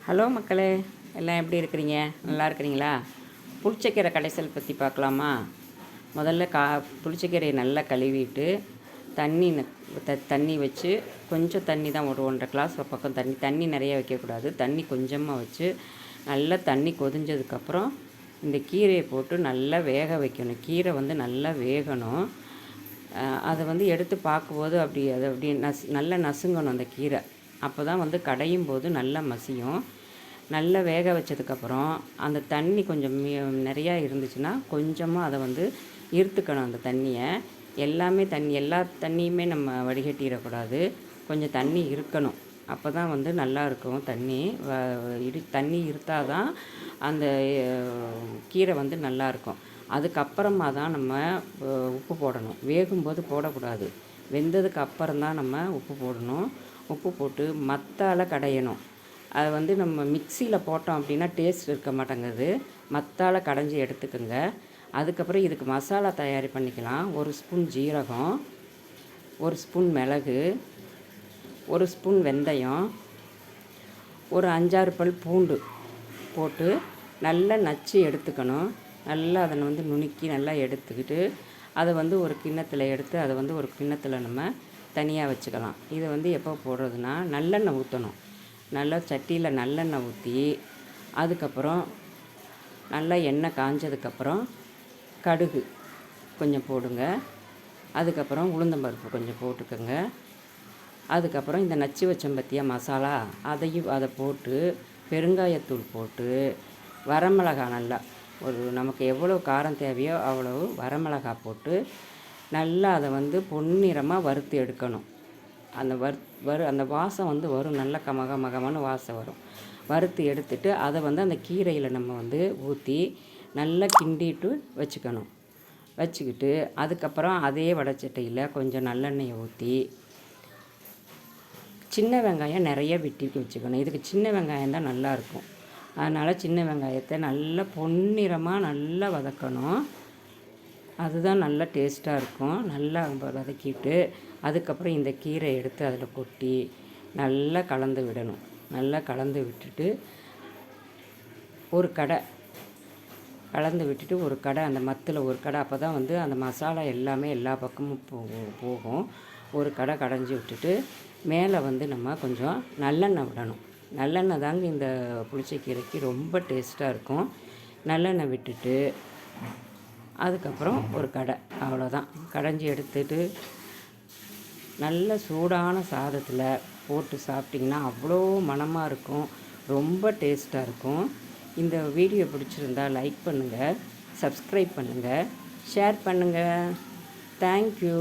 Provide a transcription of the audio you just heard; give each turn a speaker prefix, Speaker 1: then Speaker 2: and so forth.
Speaker 1: Hello மக்களே, எல்லாம் எப்படி இருக்கிறீங்க? நல்லா இருக்கிறீங்களா? புளிச்சக்கீரை கடைசல் பற்றி பார்க்கலாமா? முதல்ல புளிச்சக்கீரையை நல்லா கழுவிட்டு தண்ணி வச்சு, கொஞ்சம் தண்ணி தான், ஒரு 1.5 கிளாஸ் பக்கம் தண்ணி நிறைய வைக்கக்கூடாது. தண்ணி கொஞ்சமாக வச்சு நல்லா தண்ணி கொதிஞ்சதுக்கப்புறம் இந்த கீரையை போட்டு நல்லா வேக வைக்கணும். கீரை நல்லா வேகணும். அதை எடுத்து பார்க்கும்போது அப்படி நல்லா நசுங்கணும் அந்த கீரை. அப்போ தான் கடையும் போது நல்லா மசியும். நல்லா வேக வச்சதுக்கப்புறம் அந்த தண்ணி கொஞ்சம் நிறையா இருந்துச்சுன்னா கொஞ்சமாக அதை இருத்துக்கணும். அந்த தண்ணியை எல்லா தண்ணியுமே நம்ம வடிகட்டிடக்கூடாது. கொஞ்சம் தண்ணி இருக்கணும். அப்போ தான் நல்லாயிருக்கும். தண்ணி இருந்தால் தான் அந்த கீரை நல்லாயிருக்கும். அதுக்கப்புறமா தான் நம்ம உப்பு போடணும். வேகும்போது போடக்கூடாது. வெந்ததுக்கு அப்புறம் தான் நம்ம உப்பு போடணும். உப்பு போட்டு மத்தால் கடையணும். அதை நம்ம மிக்சியில் போட்டோம் அப்படின்னா டேஸ்ட் இருக்க மாட்டேங்குது. மத்தால் கடைஞ்சி எடுத்துக்கோங்க. அதுக்கப்புறம் இதுக்கு மசாலா தயாரி பண்ணிக்கலாம். 1 ஸ்பூன் ஜீரகம், 1 ஸ்பூன் மிளகு, 1 ஸ்பூன் வெந்தயம், ஒரு 5-6 பல் பூண்டு போட்டு நல்லா நச்சு எடுத்துக்கணும். நல்லா அதை நுணுக்கி நல்லா எடுத்துக்கிட்டு அதை ஒரு கிண்ணத்தில் எடுத்து அதை ஒரு கிண்ணத்தில் நம்ம தனியாக வச்சுக்கலாம். இதை எப்போ போடுறதுன்னா நல்லெண்ணெய் ஊற்றணும். நல்லா சட்டியில் நல்லெண்ணெய் ஊற்றி அதுக்கப்புறம் நல்லா எண்ணெய் காஞ்சதுக்கப்புறம் கடுகு கொஞ்சம் போடுங்க. அதுக்கப்புறம் உளுந்தம்பருப்பு கொஞ்சம் போட்டுக்கோங்க. அதுக்கப்புறம் இந்த நச்சு வச்சம் பற்றிய மசாலா அதை போட்டு பெருங்காயத்தூள் போட்டு வரமிளகாய் நல்லா நமக்கு எவ்வளோ காரம் தேவையோ அவ்வளவு வரமிளகாய் போட்டு நல்லா அதை பொன்னிறமாக வறுத்து எடுக்கணும். அந்த அந்த வாசம் வரும். நல்ல கமகமகமான வாசம் வரும். வறுத்து எடுத்துட்டு அதை அந்த கீரையில் நம்ம ஊற்றி நல்லா கிண்டிட்டு வச்சுக்கணும். வச்சுக்கிட்டு அதுக்கப்புறம் அதே வடைச்சட்டியில் கொஞ்சம் நல்லெண்ணெயை ஊற்றி சின்ன வெங்காயம் நிறைய வெட்டி வச்சுக்கணும். இதுக்கு சின்ன வெங்காயம் தான் நல்லாயிருக்கும். அதனால் சின்ன வெங்காயத்தை நல்லா பொன்னிறமாக நல்லா வதக்கணும். அதுதான் நல்லா டேஸ்ட்டாக இருக்கும். நல்லா வதக்கிட்டு அதுக்கப்புறம் இந்த கீரை எடுத்து அதில் கொட்டி நல்லா கலந்து விடணும். நல்லா கலந்து விட்டுட்டு ஒரு கடை அந்த மத்தில் ஒரு கடை. அப்போ தான் அந்த மசாலா எல்லாமே எல்லா பக்கமும் போகும். ஒரு கடை கடைஞ்சி விட்டுட்டு மேலே நம்ம கொஞ்சம் நல்லெண்ணெய் விடணும். நல்லெண்ணெய் தாங்க இந்த புளிச்சக்கீரைக்கு ரொம்ப டேஸ்ட்டாக இருக்கும். நல்லெண்ணெய் விட்டுட்டு அதுக்கப்புறம் ஒரு கடை, அவ்வளோதான். கடைஞ்சி எடுத்துட்டு நல்ல சூடான சாதத்தில் போட்டு சாப்பிட்டிங்கன்னா அவ்வளோ மணமாக இருக்கும். ரொம்ப டேஸ்ட்டாக இருக்கும். இந்த வீடியோ பிடிச்சிருந்தா லைக் பண்ணுங்கள், சப்ஸ்கிரைப் பண்ணுங்கள், ஷேர் பண்ணுங்கள். தேங்க்யூ.